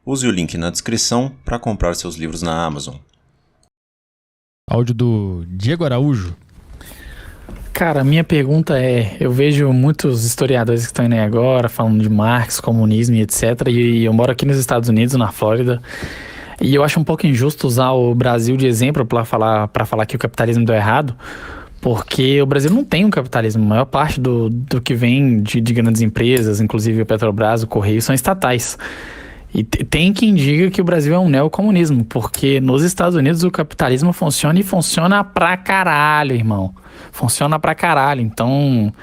Use o link na descrição para comprar seus livros na Amazon. Áudio do Diego Araújo. Cara, minha pergunta é, eu vejo muitos historiadores que estão indo aí agora, falando de Marx, comunismo e etc, e eu moro aqui nos Estados Unidos, na Flórida, e eu acho um pouco injusto usar o Brasil de exemplo para falar que o capitalismo deu errado, porque o Brasil não tem um capitalismo. A maior parte do que vem de grandes empresas, inclusive o Petrobras, o Correio, são estatais. E tem quem diga que o Brasil é um neocomunismo, porque nos Estados Unidos o capitalismo funciona e funciona pra caralho, irmão. Funciona pra caralho. Então,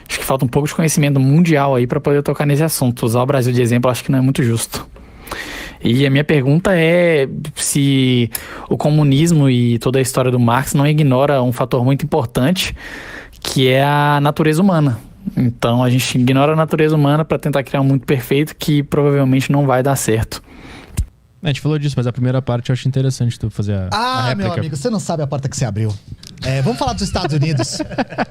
acho que falta um pouco de conhecimento mundial aí pra poder tocar nesse assunto. Usar o Brasil de exemplo acho que não é muito justo. E a minha pergunta é se o comunismo e toda a história do Marx não ignora um fator muito importante, que é a natureza humana. Então a gente ignora a natureza humana para tentar criar um mundo perfeito que provavelmente não vai dar certo. A gente falou disso, mas a primeira parte eu acho interessante tu fazer a réplica. Meu amigo, você não sabe a porta que você abriu. Vamos falar dos Estados Unidos.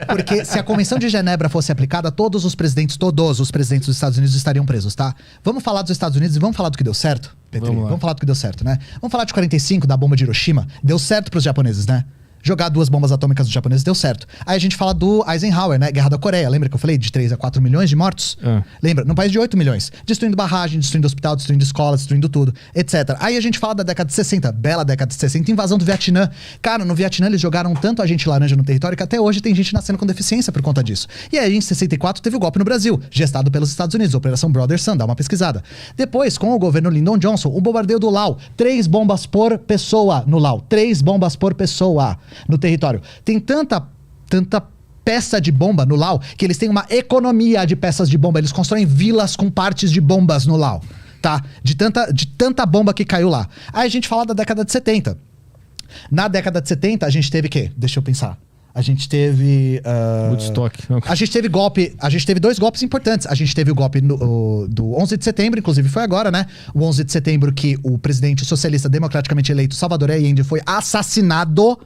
Porque se a Convenção de Genebra fosse aplicada, todos os presidentes dos Estados Unidos estariam presos, tá? Vamos falar dos Estados Unidos e vamos falar do que deu certo, Petri? Vamos falar do que deu certo, né? Vamos falar de 45, da bomba de Hiroshima. Deu certo pros japoneses, né? Jogar 2 bombas atômicas dos japoneses deu certo. Aí a gente fala do Eisenhower, né? Guerra da Coreia. Lembra que eu falei de 3 a 4 milhões de mortos? Lembra? Num país de 8 milhões. Destruindo barragem, destruindo hospital, destruindo escola, destruindo tudo, etc. Aí a gente fala da década de 60. Bela década de 60. Invasão do Vietnã. Cara, no Vietnã eles jogaram tanto agente laranja no território que até hoje tem gente nascendo com deficiência por conta disso. E aí em 64 teve o golpe no Brasil, gestado pelos Estados Unidos. Operação Brother Sun. Dá uma pesquisada. Depois, com o governo Lyndon Johnson, o bombardeio do Laos. 3 bombas por pessoa no Laos. 3 bombas por pessoa no território. Tem tanta peça de bomba no Laos que eles têm uma economia de peças de bomba. Eles constroem vilas com partes de bombas no Laos, tá? De tanta bomba que caiu lá. Aí a gente fala da década de 70. Na década de 70 a gente teve o quê? Deixa eu pensar. A gente teve... Woodstock. A gente teve 2 golpes importantes. A gente teve o golpe do 11 de setembro, inclusive foi agora, né? O 11 de setembro que o presidente socialista democraticamente eleito Salvador Allende foi assassinado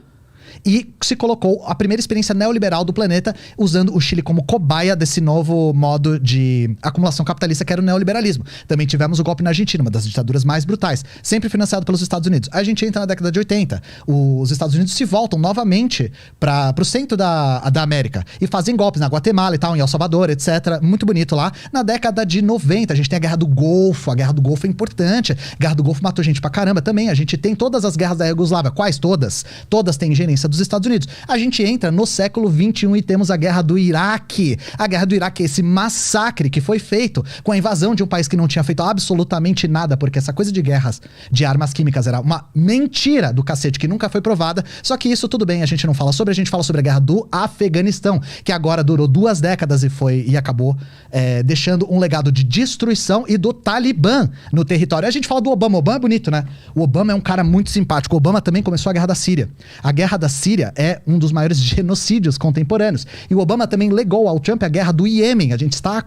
e se colocou a primeira experiência neoliberal do planeta, usando o Chile como cobaia desse novo modo de acumulação capitalista que era o neoliberalismo. Também tivemos o golpe na Argentina, uma das ditaduras mais brutais, sempre financiado pelos Estados Unidos. Aí a gente entra na década de 80, os Estados Unidos se voltam novamente para o centro da América e fazem golpes na Guatemala e tal, em El Salvador, etc. Muito bonito lá. Na década de 90, a gente tem a Guerra do Golfo. A Guerra do Golfo é importante. A Guerra do Golfo matou gente pra caramba também. A gente tem todas as guerras da Iugoslávia. Quais todas? Todas têm ingerência dos Estados Unidos. A gente entra no século XXI e temos a Guerra do Iraque. A Guerra do Iraque é esse massacre que foi feito com a invasão de um país que não tinha feito absolutamente nada, porque essa coisa de guerras de armas químicas era uma mentira do cacete que nunca foi provada. Só que isso tudo bem, a gente não fala sobre, a gente fala sobre a Guerra do Afeganistão, que agora durou 2 décadas e acabou deixando um legado de destruição, e do Talibã no território. A gente fala do Obama. O Obama é bonito, né? O Obama é um cara muito simpático. O Obama também começou a Guerra da Síria. A Guerra da Síria é um dos maiores genocídios contemporâneos. E o Obama também legou ao Trump a Guerra do Iêmen. A gente está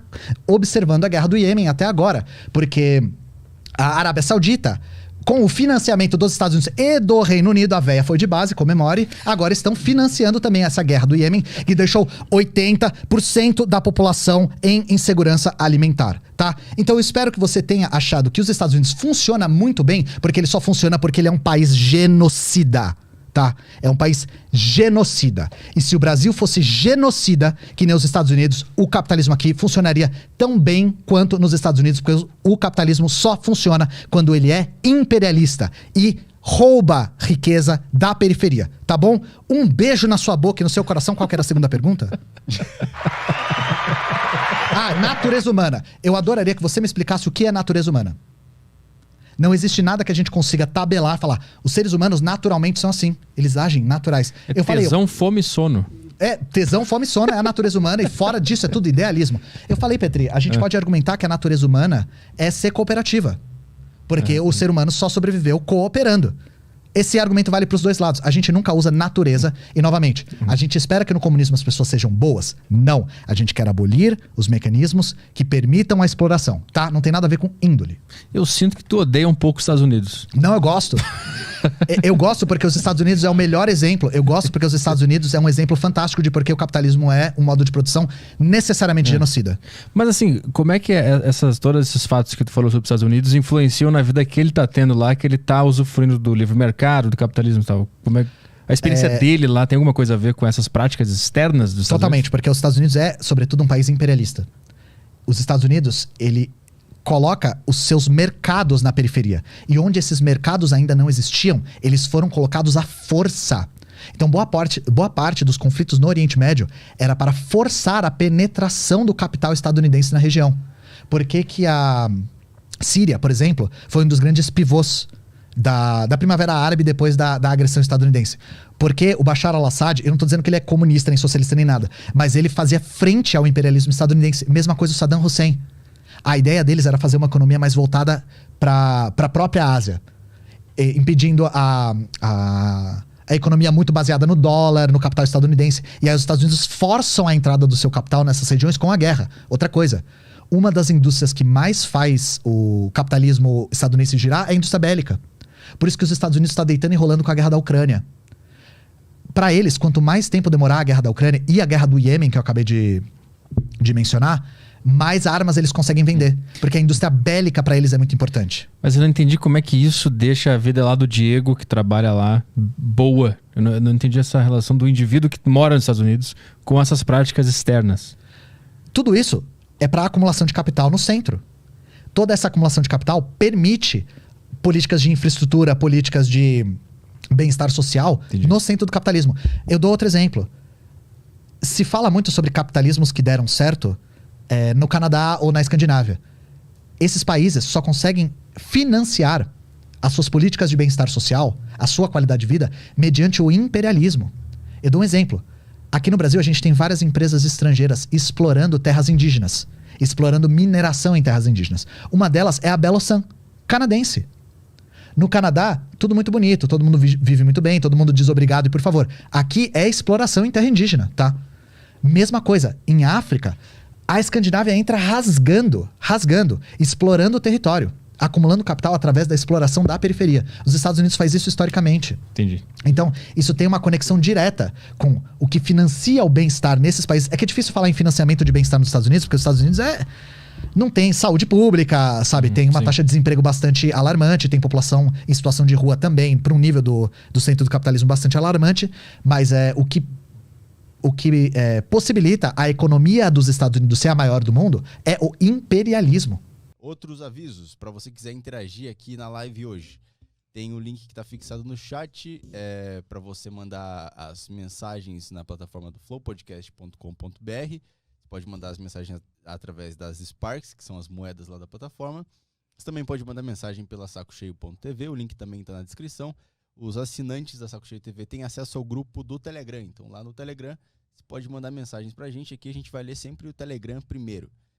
observando a Guerra do Iêmen até agora, porque a Arábia Saudita, com o financiamento dos Estados Unidos e do Reino Unido, a véia foi de base, comemore, agora estão financiando também essa guerra do Iêmen, que deixou 80% da população em insegurança alimentar, tá? Então eu espero que você tenha achado que os Estados Unidos funciona muito bem, porque ele só funciona porque ele é um país genocida, tá? É um país genocida. E se o Brasil fosse genocida, que nem os Estados Unidos, o capitalismo aqui funcionaria tão bem quanto nos Estados Unidos, porque o capitalismo só funciona quando ele é imperialista e rouba riqueza da periferia, tá bom? Um beijo na sua boca e no seu coração. Qual que era a segunda pergunta? Natureza humana. Eu adoraria que você me explicasse o que é natureza humana. Não existe nada que a gente consiga tabelar e falar. Os seres humanos naturalmente são assim. Eles agem naturais. Tesão, fome e sono. Tesão, fome e sono é a natureza humana, e fora disso é tudo idealismo. Eu falei, Petri, a gente pode argumentar que a natureza humana é ser cooperativa. Porque o ser humano só sobreviveu cooperando. Esse argumento vale para os dois lados. A gente nunca usa natureza. E, novamente, a gente espera que no comunismo as pessoas sejam boas? Não. A gente quer abolir os mecanismos que permitam a exploração, tá? Não tem nada a ver com índole. Eu sinto que tu odeia um pouco os Estados Unidos. Não, eu gosto. Eu gosto porque os Estados Unidos é o melhor exemplo. Eu gosto porque os Estados Unidos é um exemplo fantástico de porque o capitalismo é um modo de produção necessariamente genocida. Mas assim, como é que todos esses fatos que tu falou sobre os Estados Unidos influenciam na vida que ele tá tendo lá, que ele tá usufruindo do livre mercado, do capitalismo e tal? Como é a experiência dele lá tem alguma coisa a ver com essas práticas externas dos Estados Unidos? Totalmente, porque os Estados Unidos é, sobretudo, um país imperialista. Os Estados Unidos, ele coloca os seus mercados na periferia. E onde esses mercados ainda não existiam, eles foram colocados à força. Então, boa parte dos conflitos no Oriente Médio era para forçar a penetração do capital estadunidense na região. Por que a Síria, por exemplo, foi um dos grandes pivôs da Primavera Árabe depois da agressão estadunidense? Porque o Bashar al-Assad, eu não estou dizendo que ele é comunista, nem socialista, nem nada, mas ele fazia frente ao imperialismo estadunidense. Mesma coisa o Saddam Hussein. A ideia deles era fazer uma economia mais voltada para a própria Ásia, impedindo a economia muito baseada no dólar, no capital estadunidense. E aí os Estados Unidos forçam a entrada do seu capital nessas regiões com a guerra. Outra coisa, uma das indústrias que mais faz o capitalismo estadunidense girar é a indústria bélica. Por isso que os Estados Unidos estão deitando e rolando com a guerra da Ucrânia. Para eles, quanto mais tempo demorar a guerra da Ucrânia e a guerra do Iêmen, que eu acabei de mencionar, mais armas eles conseguem vender. Porque a indústria bélica para eles é muito importante. Mas eu não entendi como é que isso deixa a vida lá do Diego, que trabalha lá, boa. Eu não entendi essa relação do indivíduo que mora nos Estados Unidos com essas práticas externas. Tudo isso é para acumulação de capital no centro. Toda essa acumulação de capital permite políticas de infraestrutura, políticas de bem-estar social no centro do capitalismo. Eu dou outro exemplo. Se fala muito sobre capitalismos que deram certo no Canadá ou na Escandinávia. Esses países só conseguem financiar as suas políticas de bem-estar social, a sua qualidade de vida, mediante o imperialismo. Eu dou um exemplo. Aqui no Brasil a gente tem várias empresas estrangeiras explorando terras indígenas, explorando mineração em terras indígenas. Uma delas é a Belosan, canadense. No Canadá, tudo muito bonito, todo mundo vive muito bem, todo mundo diz obrigado e por favor. Aqui é exploração em terra indígena, tá? Mesma coisa, em África, a Escandinávia entra rasgando, explorando o território, acumulando capital através da exploração da periferia. Os Estados Unidos faz isso historicamente. Entendi. Então, isso tem uma conexão direta com o que financia o bem-estar nesses países. É que é difícil falar em financiamento de bem-estar nos Estados Unidos, porque os Estados Unidos não tem saúde pública, sabe? Tem uma taxa de desemprego bastante alarmante, tem população em situação de rua também, para um nível do centro do capitalismo bastante alarmante, mas o que possibilita a economia dos Estados Unidos ser a maior do mundo é o imperialismo. Outros avisos, para você quiser interagir aqui na live hoje. Tem o link que está fixado no chat para você mandar as mensagens na plataforma do flowpodcast.com.br. Você pode mandar as mensagens através das Sparks, que são as moedas lá da plataforma. Você também pode mandar mensagem pela sacocheio.tv, o link também está na descrição. Os assinantes da Saco Cheio TV têm acesso ao grupo do Telegram. Então lá no Telegram você pode mandar mensagens pra gente. Aqui a gente vai ler sempre o Telegram primeiro.